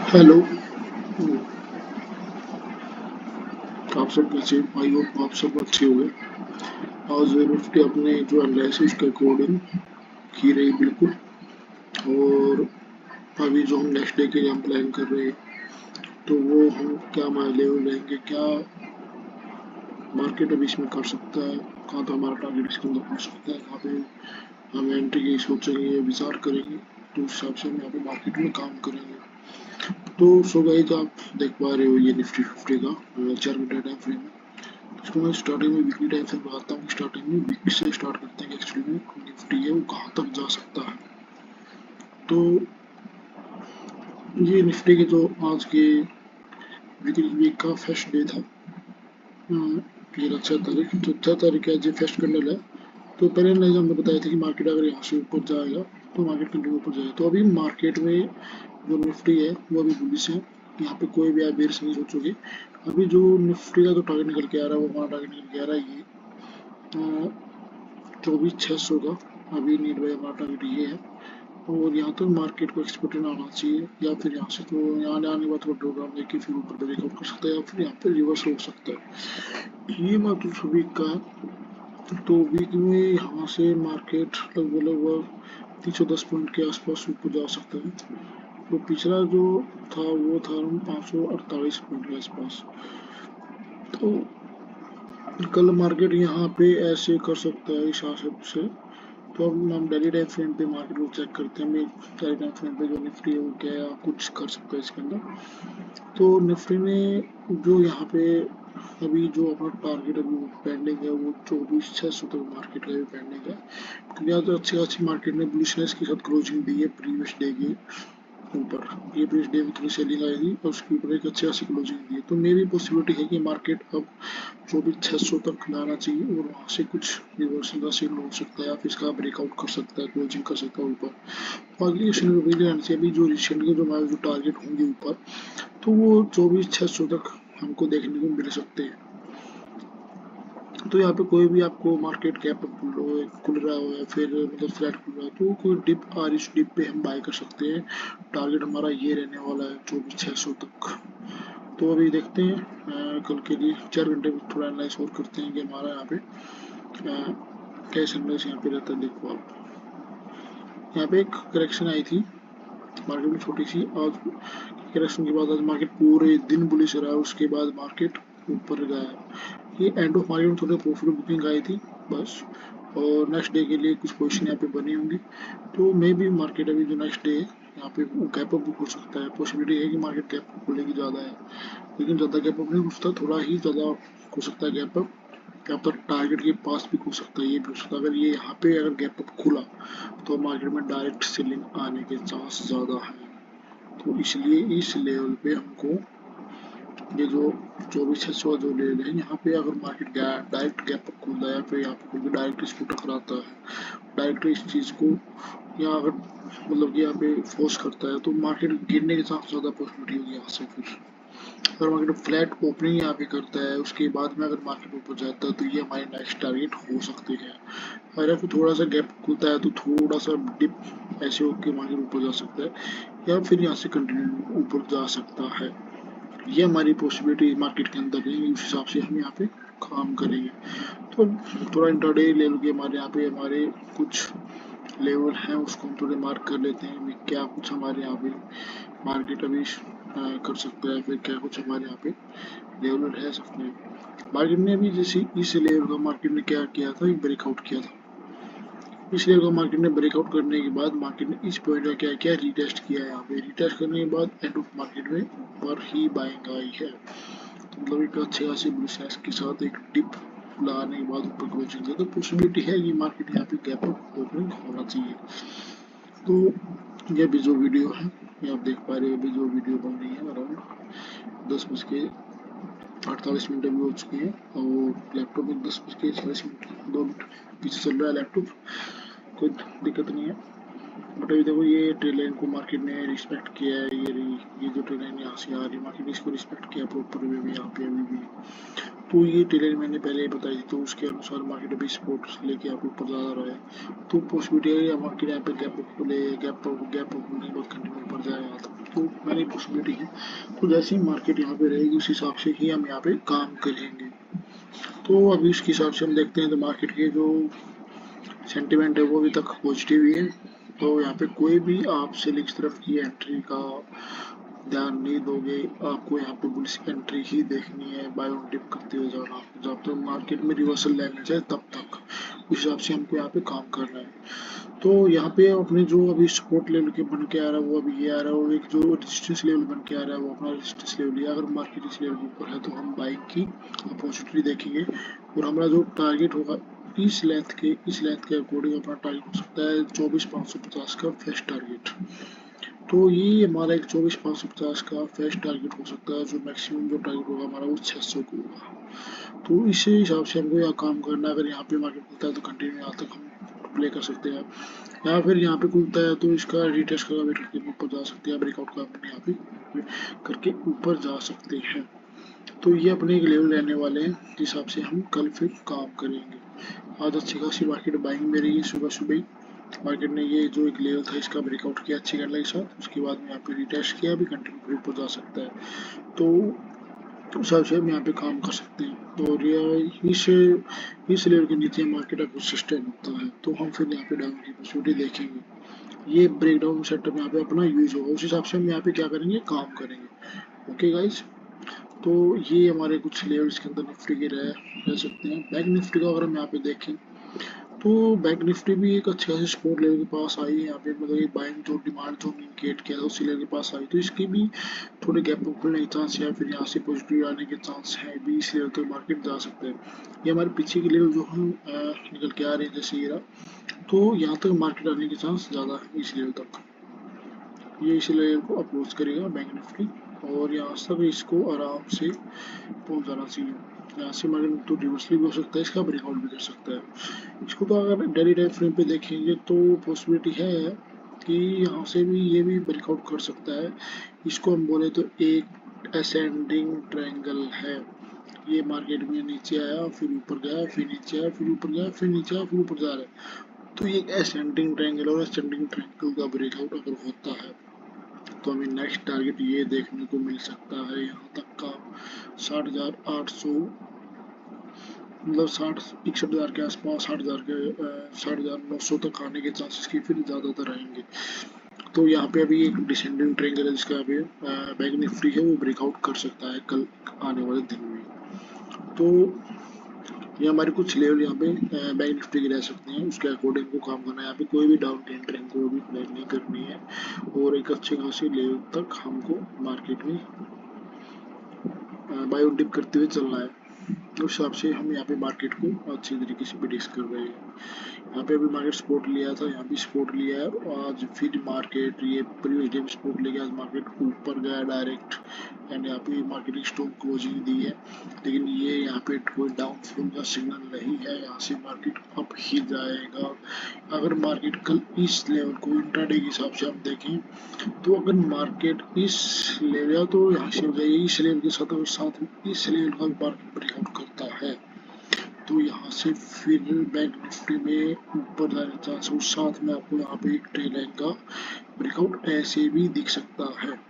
Hello. आप सब कैसे? आई होप आप सब अच्छे हो गए। आज निफ्टी अपने जो एनालिसिस के अकॉर्डिंग की रही बिल्कुल। और अभी जो हम नेक्स्ट डे के लिए हम प्लान कर रहे हैं, तो वो हम क्या हमारे लेवल रहेंगे, क्या मार्केट अभी इसमें कर सकता है, कहाँ तो हमारा टारगेट इसके अंदर हो सकता है, कहाँ पे हम एंट्री की सोचेंगे, विचार करेंगे। तो उस हिसाब से हम यहाँ पे मार्केट में काम करेंगे। तो सो गाइस, आप देख पा रहे हो ये निफ्टी फिफ्टी का 4 घंटे टाइम फ्रेम है। इसको मैं स्टार्टिंग में वीकली टाइम से बताता हूँ कि स्टार्टिंग में वीक से स्टार्ट करते हैं कि एक्चुअली में निफ्टी है वो कहाँ तक जा सकता है। तो ये निफ्टी के जो आज के वीकली वीक का फर्स्ट डे था, ये 6 तारीख, तो 6 तारीख का जो फर्स्ट कैंडल है। तो पहले एनालाइज हमने बताया था कि मार्केट अगर यहाँ से ऊपर जाएगा तो मार्केट कंटिन्यू ऊपर जाएगा। तो अभी मार्केट में जो निफ्टी है वो अभी बुलिश है। यहाँ पे कोई भी आप बेयरिश नहीं सोचोगे। अभी जो निफ्टी का जो टारगेट निकल के आ रहा है वो हमारा टारगेट निकल के आ रहा है ये 24,600 का। अभी नीड बाय हमारा टारगेट ये है। और यहाँ तक मार्केट को एक्सपेक्टेड आना चाहिए, या फिर यहाँ से तो यहाँ आने के बाद थोड़ा प्रोग्राम लेके फिर ऊपर ब्रेकआउट कर सकता है, या फिर यहाँ पे रिवर्स हो सकता है। ये मतलब वीक का है। तो वीक में यहाँ से मार्केट लगभग लगभग 310 पॉइंट के आसपास ऊपर जा सकता है। तो पिछला जो था वो था 548 पॉइंट के आसपास। तो कल मार्केट यहाँ पे ऐसे कर सकता है इस हिसाब से। तो अब हम डेली टाइम फ्रेम पे मार्केट को चेक करते हैं। डेली टाइम फ्रेम पे जो निफ्टी है वो क्या कुछ कर सकता है इसके अंदर। तो निफ्टी ने जो यहाँ पे अभी जो अपना टारगेट अभी पेंडिंग है वो 24,600 तक मार्केट का भी पेंडिंग है। तो यहाँ तो अच्छी खासी मार्केट ने बुलिशनेस के साथ क्लोजिंग दी है प्रीवियस डे के ऊपर। ये प्रीवियस डे में थोड़ी सेलिंग आई थी और उसके ऊपर एक अच्छी खासी क्लोजिंग दी है। तो मे भी पॉसिबिलिटी है कि मार्केट अब 24,600 तक लाना चाहिए और वहाँ से कुछ रिवर्सल का सिग्नल हो सकता है, या फिर इसका ब्रेकआउट कर सकता है, क्लोजिंग कर सकता है ऊपर। बाकी अभी जो रिसेंट के जो हमारे जो टारगेट होंगे ऊपर, तो वो 24,600 तक हमको देखने को मिल सकते हैं। तो यहाँ पे कोई भी आपको मार्केट कैप खुल रहा हो या फिर मतलब फ्लैट खुल रहा है, तो कोई डिप आ रही, उस डिप पे हम बाय कर सकते हैं। टारगेट हमारा ये रहने वाला है 24,600 तक। तो अभी देखते हैं कल के लिए 4 घंटे में थोड़ा एनालाइज और करते हैं कि हमारा यहाँ पे कैश एनालाइज यहाँ पे रहता है। देखो आप, यहाँ पे एक करेक्शन आई थी मार्केट में छोटी सी। आज करेक्शन के बाद आज मार्केट पूरे दिन बुलिश रहा है, उसके बाद मार्केट ऊपर गया। ये एंड ऑफ मार्केट में थोड़ी प्रॉफिट बुकिंग आई थी बस। और नेक्स्ट डे के लिए कुछ पोजीशन यहाँ पे बनी होंगी। तो मे भी मार्केट अभी जो नेक्स्ट डे है यहाँ पे गैप अप बुक हो सकता है। पॉसिबिलिटी है कि मार्केट गैप अप खुलेगी ज़्यादा है, लेकिन ज़्यादा गैप अप नहीं हो सकता, थोड़ा ही ज़्यादा हो सकता है गैप अप। यहाँ पर टारगेट के पास भी हो सकता है, ये भी हो सकता है। अगर ये यहाँ पे अगर गैप अप खुला तो मार्केट में डायरेक्ट सेलिंग आने के चांस ज़्यादा है। तो इसलिए इस लेवल पे हमको ये जो 24,600 जो लेवल है, यहाँ पे अगर मार्केट डायरेक्ट गैप अप खुलता है या फिर यहाँ पे खुल के डायरेक्ट इसको टकराता है, डायरेक्ट इस चीज़ को या अगर मतलब कि यहाँ पे फोर्स करता है, तो मार्केट गिरने के चांस ज़्यादा पॉसिबिलिटी होगी यहाँ से। फिर अगर मार्केट फ्लैट ओपनिंग यहाँ पे करता है, उसके बाद में अगर मार्केट ऊपर जाता है, तो ये हमारे नेक्स्ट टारगेट हो सकते हैं। अगर फिर थोड़ा सा गैप खुलता है तो थोड़ा सा डिप ऐसे होकर मार्केट ऊपर जा सकता है, या फिर यहाँ से कंटिन्यू ऊपर जा सकता है। ये हमारी पॉसिबिलिटी मार्केट के अंदर है, उस हिसाब से हम यहाँ पे काम करेंगे। तो थोड़ा इंट्राडे लेवल के हमारे यहाँ पे हमारे कुछ लेवल हैं, उसको हम थोड़े मार्क कर लेते हैं। क्या कुछ हमारे यहाँ पे मार्केट अभी कर सकता है, फिर क्या कुछ हमारे यहाँ पे लेवल रह सकते हैं। मार्केट ने अभी जैसे इस लेवल का मार्केट ने क्या किया था, ब्रेकआउट किया था। इस लेवल का मार्केट ने ब्रेकआउट करने के बाद मार्केट ने इस पॉइंट का क्या किया, रीटेस्ट किया है। यहाँ पे रीटेस्ट करने के बाद एंड ऑफ मार्केट में ऊपर ही बाइंग आई है। तो मतलब एक अच्छे खासी बुलिशनेस के साथ एक डिप लाने के बाद ऊपर क्लोजिंग दिया, तो पॉसिबिलिटी है कि मार्केट यहाँ पे गैप अप ओपनिंग होना चाहिए। तो ये भी जो वीडियो है, ये आप देख पा रहे हो, अभी जो वीडियो बन रही है अराउंड 10:48 अभी हो चुके हैं। और लैपटॉप में 10:40 2 मिनट पीछे चल रहा है लैपटॉप, कोई दिक्कत नहीं है। बट अभी देखो ये ट्रेड लाइन को मार्केट ने रिस्पेक्ट किया है। ये जो ट्रेड लाइन यहाँ से आ रही है, मार्केट ने इसको रिस्पेक्ट किया प्रॉपर वे में यहाँ पे अभी भी। तो ये ट्रेड लाइन मैंने पहले ही बताई थी, तो उसके अनुसार मार्केट अभी सपोर्ट लेके यहाँ पे ऊपर ज़्यादा रहा है। तो पॉसिबिलिटी है मार्केट यहाँ पे गैप अप खुले, गैप अप होने के बाद कंटिन्यू ऊपर जाए यहाँ तक, तो मैंने पॉसिबिलिटी है। तो जैसे ही मार्केट यहाँ पे रहेगी उस हिसाब से ही हम यहाँ पे काम करेंगे। तो अभी उसके हिसाब से हम देखते हैं, तो मार्केट के जो सेंटिमेंट है वो अभी तक पॉजिटिव ही है। तो यहाँ पे कोई भी आप सेलिंग तरफ की एंट्री का ध्यान नहीं दोगे, आपको यहाँ पे बुलिश एंट्री ही देखनी है, बाय ऑन डिप करते हुए जाना, जब तक मार्केट में रिवर्सल लेने जाए तब तक। उस हिसाब से हमको यहाँ पे काम करना है। तो यहाँ पे अपने जो अभी सपोर्ट लेवल के बन के आ रहा है वो अभी ये आ रहा है, और एक जो रेजिस्टेंस लेवल बन के आ रहा है वो अपना रेजिस्टेंस लेवल है। अगर मार्केट इस लेवल के ऊपर है तो हम बाइंग की अपॉर्चुनिटी देखेंगे, और हमारा जो टारगेट होगा इस लेंथ के अकॉर्डिंग अपना टारगेट हो सकता है 24,550 का फ्रेश टारगेट। तो ये हमारा एक 24,550 का फ्रेश टारगेट हो सकता है, जो मैक्सिमम जो टारगेट होगा हमारा वो 600 को होगा। तो इसी हिसाब से हमको यहाँ काम करना है। अगर यहाँ पे मार्केट खुलता है तो कंटिन्यू यहाँ तक हम प्ले कर सकते हैं, या फिर यहाँ पे खुलता है तो इसका रिटेस्ट का वेट करके ऊपर जा सकते हैं, ब्रेकआउट का अपने यहाँ पे करके ऊपर जा सकते हैं। तो ये अपने एक लेवल रहने वाले हैं, जिस हिसाब से हम कल फिर काम करेंगे। आज अच्छी खासी मार्केट बाइंग में रही सुबह सुबह ही। मार्केट ने ये जो एक लेवल था इसका ब्रेकआउट किया अच्छी कैंडल के साथ, उसके बाद में यहाँ पे रिटेस्ट किया, अभी कंटिन्यू ऊपर जा सकता है। तो उस हिसाब से हम यहाँ पे काम कर सकते हैं। और ये इस लेवल के नीचे मार्केट अगर सस्टेन होता है तो हम फिर यहाँ पे डाउन की पॉसिबिलिटी देखेंगे। ये ब्रेकडाउन सेटअप यहाँ पे अपना यूज होगा, उस हिसाब से हम यहाँ पे क्या करेंगे, काम करेंगे। ओके गाइज, तो ये हमारे कुछ लेवल्स के अंदर निफ्टी के रह सकते हैं। बैंक निफ्टी का अगर हम यहाँ पे देखें तो बैंक निफ्टी भी एक अच्छे खासे सपोर्ट लेवल के पास आई है यहाँ पे, मतलब ये बाइंग जो डिमांड जो इंडिकेट किया था उसी लेवल के पास आई, तो इसकी भी थोड़े गैप खुलने के चांस है, फिर यहाँ से पॉजिटिव आने के चांस है भी, इस लेवल तक मार्केट जा सकते हैं। ये हमारे पीछे के लेवल जो हम निकल के आ रहे हैं जैसे ये रहा, तो यहाँ तक मार्केट आने के चांस ज़्यादा है इस लेवल तक। ये इस लेवल को अप्रोच करेगा बैंक निफ्टी, और यहाँ तक इसको आराम से पहुंच जाना चाहिए। यहाँ से मार्केट तो रिवर्सली भी हो सकता है, इसका ब्रेकआउट भी कर सकता है। इसको तो अगर डेली टाइम फ्रेम पे देखेंगे तो पॉसिबिलिटी है कि यहाँ से भी ये भी ब्रेकआउट कर सकता है। इसको हम बोले तो एक असेंडिंग ट्रायंगल है। ये मार्केट में नीचे आया, फिर ऊपर गया, फिर नीचे आया, फिर ऊपर गया, फिर नीचे आया, फिर ऊपर जा रहा है। तो ये असेंडिंग ट्रायंगल, और असेंडिंग ट्रायंगल का ब्रेकआउट अगर होता है तो हमें नेक्स्ट टारगेट ये देखने को मिल सकता है यहाँ तक का 60,800, मतलब 61,000 के आसपास, 60,900 तक आने के चांसेस की फिर ज़्यादातर आएंगे। तो यहाँ पे अभी एक डिसेंडिंग ट्रेंड है जिसका अभी बैंक निफ्टी है वो ब्रेकआउट कर सकता है कल आने वाले दिन में। तो ये हमारे कुछ लेवल यहाँ पे बैंक निफ्टी के रह सकते हैं, उसके अकॉर्डिंग को काम करना है। यहाँ पे कोई भी डाउन ट्रेंड को भी प्लान नहीं करनी है, और एक अच्छे खासे लेवल तक हमको मार्केट में बायो डिप करते हुए चलना है। उस हिसाब से हम यहाँ पे मार्केट को अच्छी तरीके से प्रेडिक्ट कर रहे हैं। यहाँ पे अभी मार्केट सपोर्ट लिया था, यहाँ भी सपोर्ट लिया है, और आज फिर मार्केट ये प्रीवियस डे में सपोर्ट लेके आज मार्केट ऊपर गया डायरेक्ट, एंड यहाँ पे मार्केट स्टॉक क्लोजिंग दी है, लेकिन ये यहाँ पे कोई डाउनफॉल का सिग्नल नहीं है। यहाँ से मार्केट अप ही जाएगा। अगर मार्केट कल इस लेवल को इंट्राडे के हिसाब से हम देखें तो अगर मार्केट इस लेवल तो यहाँ से हो जाए इस लेवल के साथ इस लेवल का मार्केट ब्रेकआउट करता है तो यहाँ से फिर बैंक निफ्टी में ऊपर जाने का चांस, उस साथ में आपको यहाँ पे एक ट्रेल लाइन का ब्रेकआउट ऐसे भी दिख सकता है।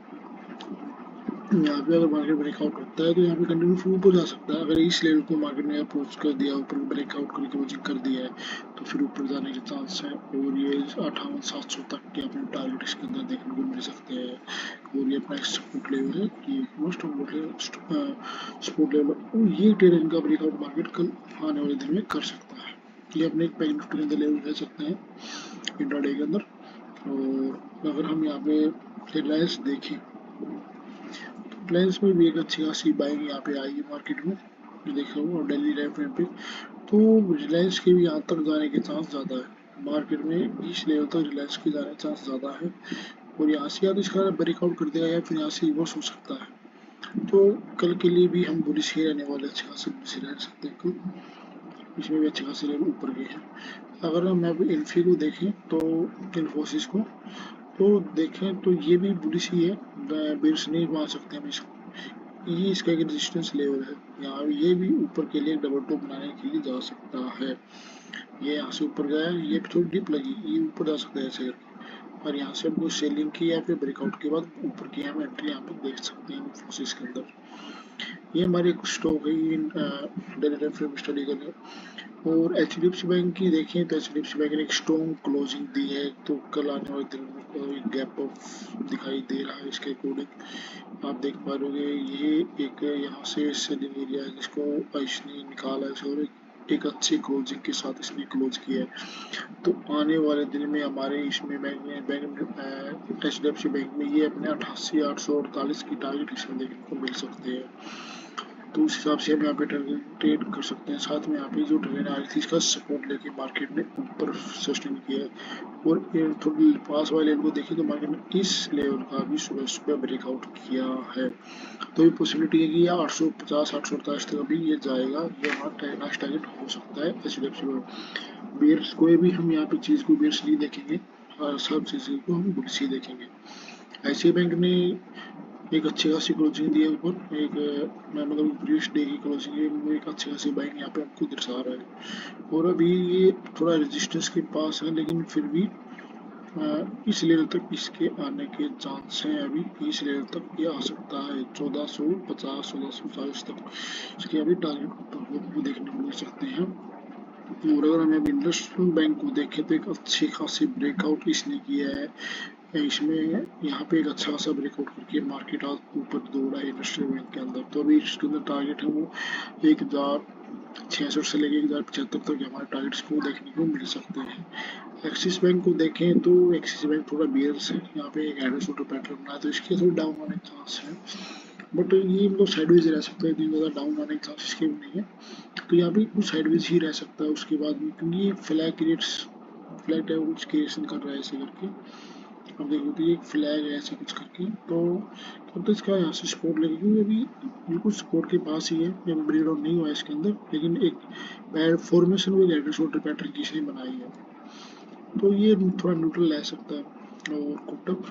यहाँ पे अगर मार्केट ब्रेकआउट होता है तो यहाँ पे कंटिन्यू फिर ऊपर जा सकता है। अगर इस लेवल को मार्केट ने अप्रोच कर दिया, ऊपर ब्रेकआउट करके क्लोजिंग कर दिया है, तो फिर ऊपर जाने के चांस है, और ये 58,700 तक के अपने टारगेट इसके अंदर देखने को मिल सकते हैं। और ये अपना सपोर्ट लेवल है कि मोस्ट सपोर्ट लेवल, ये ट्रेड का ब्रेकआउट मार्केट कल आने वाले दिन में कर सकता है। ये अपने एक बैंक निफ्टी के अंदर लेवल कह सकते हैं इंट्राडे के अंदर। और अगर हम यहाँ पे रिलायंस देखें, रिलायंस में भी एक अच्छी खासी बाइंग यहाँ पे आई है मार्केट में, देख रहा हूँ, और डेली टाइम फ्रेम पे तो रिलायंस के भी यहाँ तक जाने के चांस ज़्यादा है। मार्केट में इस लेवल तक रिलायंस के जाने के चांस ज़्यादा है, और यहाँ से या तो इसका ब्रेकआउट कर देगा या फिर यहाँ से रिवर्स हो सकता है। तो कल के लिए भी हम बुलिश ही रहने वाले, अच्छे खासे बुलिश रह सकते हैं कल। इसमें भी अच्छे खासे लेवल ऊपर गए हैं। अगर हम यहाँ पे इन्फी को देखें तो इन्फोसिस को तो देखें तो ये भी बुलिश ही है, बेयर्स नहीं मान सकते हम इसको। ये इसका एक रेजिस्टेंस लेवल है, यहाँ ये भी ऊपर के लिए डबल टॉप बनाने के लिए जा सकता है। ये यहाँ से ऊपर गया, ये थोड़ी डिप लगी, ये ऊपर जा सकता है ऐसे करके। और यहाँ से हमको सेलिंग की या फिर ब्रेकआउट के बाद ऊपर की हम एंट्री यहाँ पे देख सकते हैं इन्फोसिस के अंदर। ये हमारी एक स्टॉक है इन डेली टाइम फ्रेम स्टडी के लिए। और HDFC बैंक की देखें तो HDFC बैंक ने एक स्ट्रॉन्ग क्लोजिंग दी है, तो कल आने वाले दिन में कोई गैप अप दिखाई दे रहा है। इसके अकॉर्डिंग आप देख पा रहे ये एक यहाँ से सेलिंग एरिया है जिसको इसने निकाला है और एक अच्छी क्लोजिंग के साथ इसने क्लोज किया है। तो आने वाले दिन में हमारे इसमें बैंक HDFC बैंक में ये अपने 88,848 की टारगेट इसमें देखने को मिल सकते हैं। तो उस हिसाब से हम यहाँ पे ट्रेड कर सकते हैं। साथ में यहाँ पे जो ट्रेन आ रही थी इसका सपोर्ट लेके मार्केट ने ऊपर सस्टेन किया है। और थोड़ी पास वाले लेवल को देखें तो मार्केट ने इस लेवल का भी सुबह सुबह ब्रेकआउट किया है। तो ये पॉसिबिलिटी है कि ये 850 848 तक अभी ये जाएगा, ये हमारा नेक्स्ट टारगेट हो सकता है HDFC में। बेयर्स कोई भी हम यहाँ पे चीज़ को बेयर्स नहीं देखेंगे, सब चीज़ों को हम बुल्स ही देखेंगे। ICICI बैंक ने एक अच्छी खासी क्लोजिंग दी है ऊपर, एक मतलब प्रीवियस डे की क्लोजिंग है, वो एक अच्छी खासी बाइंग यहाँ पे हमको दर्शा रहा है। और अभी ये थोड़ा रेजिस्टेंस के पास है, लेकिन फिर भी इस लेवल तक इसके आने के चांस हैं। अभी इस लेवल तक ये आ सकता है 1450 1440 तक इसके अभी टारगेट ऊपर देखने को मिल सकते हैं। और अगर हम अभी इंडस्ट्रियल बैंक को देखें तो एक अच्छी खासी ब्रेकआउट इसने किया है। इसमें यहाँ पे एक अच्छा खासा ब्रेकआउट करके मार्केट आज ऊपर दौड़ा है इंडस्ट्रियल बैंक के अंदर। तो अभी इसके अंदर टारगेट है वो 1066 से लेके 1075 तक हमारे टारगेट्स को देखने को मिल सकते हैं। एक्सिस बैंक को देखें तो एक्सिस बैंक थोड़ा बियर्स है, यहाँ पे एक एडो शूटर पैटर्न बना है तो इसके थोड़ी डाउन आने के चांस है। बट ये मतलब साइडवेज रह सकता है, इतनी ज़्यादा डाउन आने के चांस इसके भी नहीं है। तो यहाँ पे कुछ साइडवेज ही रह सकता है उसके बाद में, क्योंकि ये फ्लैग टाइप कुछ क्रिएशन कर रहा है ऐसे करके। अब देखो तो ये एक फ्लैग है ऐसे कुछ करके, तो तब तो इसका यहाँ से सपोर्ट लेंगे क्योंकि अभी बिल्कुल सपोर्ट के पास ही है, ब्रेक डाउन नहीं हुआ है इसके अंदर, लेकिन एक पैड फॉर्मेशन वो एडो शूटर पैटर्न की इसने बनाई है, तो ये थोड़ा न्यूट्रल रह सकता है। और कोटक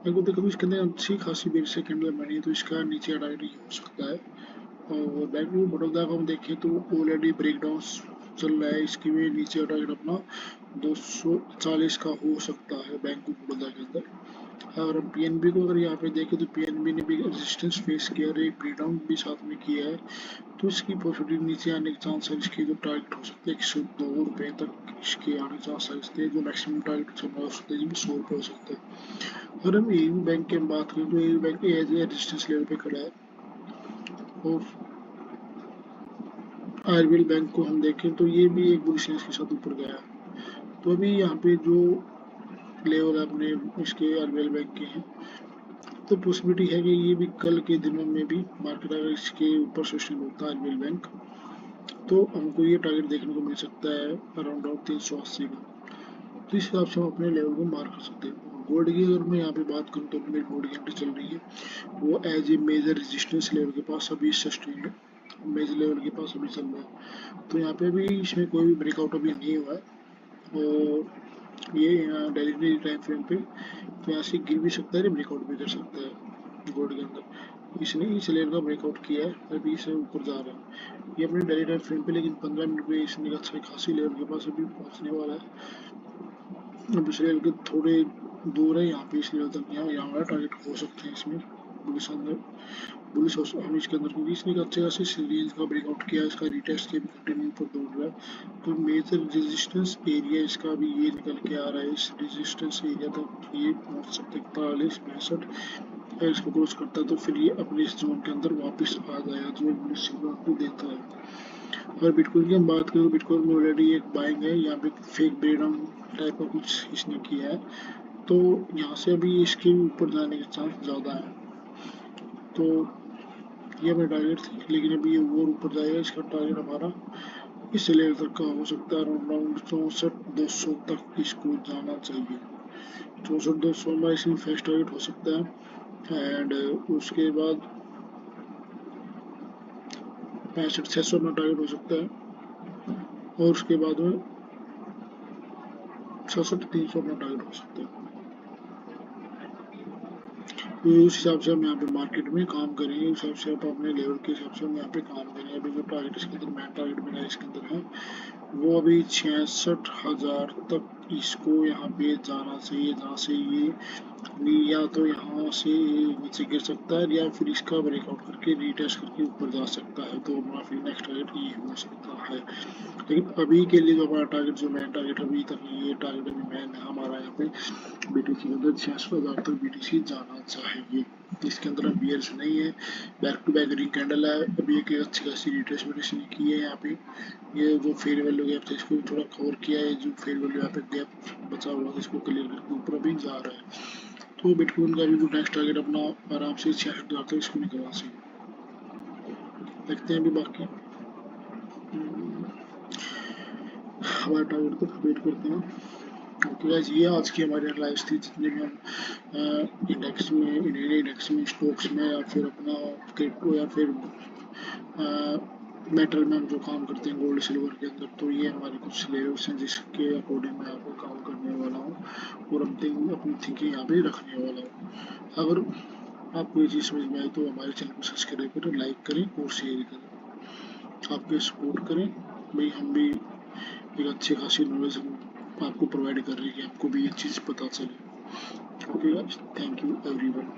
बैंक को देखो तो इसके अंदर अच्छी खासी बेर से कैंडल बनी है, तो इसका नीचे का टारगेट हो सकता है। और बैंक ऑफ बड़ौदा को हम देखें तो ऑलरेडी ब्रेकडाउन चल रहा है, इसकी भी नीचे का टारगेट अपना 240 का हो सकता है बैंक ऑफ बड़ौदा के अंदर। और हम PNB को अगर यहाँ पे देखें तो PNB ने भी रेजिस्टेंस फेस किया और एक ब्रेकडाउन भी साथ में किया है, तो इसकी पॉसिबिलिटी नीचे आने के चांस है। इसके जो टारगेट हो सकते हैं 102 रुपये तक इसके आने के चांस है, जो मैक्सिमम टारगेट चल रहा हो सकता है जिसमें 100 रुपये हो सकता है। अगर हम AU बैंक की बात करें तो AU bank as a resistance level पे खड़ा है। और RBL बैंक को हम देखें तो ये भी एक बुलिशनेस के साथ ऊपर गया है। तो अभी यहाँ पे जो लेवल अपने इसके RBL बैंक के हैं, तो पॉसिबिलिटी है कि ये भी कल के दिनों में भी मार्केट अगर इसके ऊपर सस्टेन होता है RBL बैंक, तो हमको ये टारगेट देखने को मिल सकता है अराउंड 380 का। तो इस हिसाब से हम अपने लेवल को मार्क कर सकते हैं। गोल्ड की अगर मैं यहाँ पे बात करूँ तो अपनी गोल्ड की एंट्री चल रही है, वो as a major resistance level के पास अभी सस्टेन है, मेजर लेवल के पास अभी चल रहा है। तो यहाँ पे भी इसमें कोई भी ब्रेकआउट अभी नहीं हुआ है, और ये यहाँ डेली टाइम फ्रेम पे तो यहाँ से गिर भी सकता है, ब्रेकआउट भी कर सकता है गोल्ड के अंदर। इसने इस लेवल का ब्रेकआउट किया है, अभी इसे ऊपर जा रहा है ये अपने डेली टाइम फ्रेम पे, लेकिन 15 मिनट पे इसने अच्छा खासी लेवल के पास अभी पहुँचने वाला है। अब इस लेवल के थोड़े दूर है, यहाँ पे इस लेवल तक यहाँ वाला टारगेट हो सकते हैं इसमें पुलिस अंदर बुलिश हम इसके अंदर, क्योंकि इसने एक अच्छे खासे सीरीज का ब्रेकआउट किया, इसका रिटेस्ट के भी कंटिन्यू पर दौड़ रहा है। तो मेजर रेजिस्टेंस एरिया इसका भी ये निकल के आ रहा है, इस रेजिस्टेंस एरिया तक ये पहुंच सकते 41 62। अगर इसको क्रॉस करता है तो फिर ये अपने इस जोन के अंदर वापस आ जाएगा, जो बुलिश सिग्नल को देता है। अगर बिटकॉइन की हम बात करें तो बिटकॉइन में ऑलरेडी एक बाइंग है, यहाँ पे फेक ब्रेकडाउन टाइप का कुछ इसने किया है, तो यहाँ से अभी इसके ऊपर जाने के चांस ज़्यादा है। तो ये मेरा टारगेट थी, लेकिन अभी ये और ऊपर जाएगा, इसका टारगेट हमारा इस लेवल तक का हो सकता है, अराउंड 64-200 तक इसको जाना चाहिए। 64-200 में इसमें फर्स्ट टारगेट हो सकता है, एंड उसके बाद 65-600 में टारगेट हो सकता है, और उसके बाद में 66-300 में टारगेट हो सकता है। तो उस हिसाब से हम यहाँ पे मार्केट में काम करेंगे, उस हिसाब से आप अपने लेवल के हिसाब से हम यहाँ पे काम करेंगे। अभी जो टारगेट इसके अंदर मेन टारगेट मेरा इसके अंदर है वो अभी 66,000 तक इसको यहाँ पे जाना चाहिए जहाँ से ये या तो यहाँ से नीचे गिर सकता है या फिर इसका ब्रेकआउट करके रीटेस्ट करके ऊपर जा सकता है, तो हमारा फिर नेक्स्ट टारगेट ये हो सकता है। लेकिन अभी के लिए जो हमारा टारगेट, जो मेन टारगेट अभी तक, ये टारगेट अभी मेन है हमारा यहाँ पे बीटीसी के अंदर 66,000 तक बीटीसी जाना चाहिए। इसके अंदर अब बियर्स नहीं है, back to back ring candle है, अभी एक अच्छी खासी रिट्रेसमेंट की है यहाँ पे। ये जो फेयर वैल्यू गैप था इसको भी थोड़ा कवर किया है, जो फेयर वैल्यू यहाँ पे गैप बचा हुआ था इसको क्लियर करके ऊपर अभी जा रहा है। तो बिटकॉइन का भी जो नेक्स्ट टारगेट अपना आराम से 66,000 तक इसको निकलना चाहिए। देखते हैं अभी बाकी हमारा टारगेट तक वेट करते हैं। ओके गाइस, ये आज की हमारी एनालाइज थी, जितने भी हम इंडेक्स में, इंडियन इंडेक्स में, स्टॉक्स में, या फिर अपना क्रिप्टो, या फिर मेटल में हम जो काम करते हैं गोल्ड सिल्वर के अंदर, तो ये हमारे कुछ लेवल्स हैं जिसके अकॉर्डिंग मैं आपको काम करने वाला हूँ और अपनी थिंकिंग यहाँ पे रखने वाला हूँ। अगर आपको ये चीज़ समझ में आई तो हमारे चैनल को सब्सक्राइब करें, लाइक करें और शेयर करें, आपके सपोर्ट करें। भाई हम भी एक अच्छी खासी नॉलेज आपको प्रोवाइड कर रहे हैं कि आपको भी ये चीज़ पता चले। Okay guys, thank you everyone.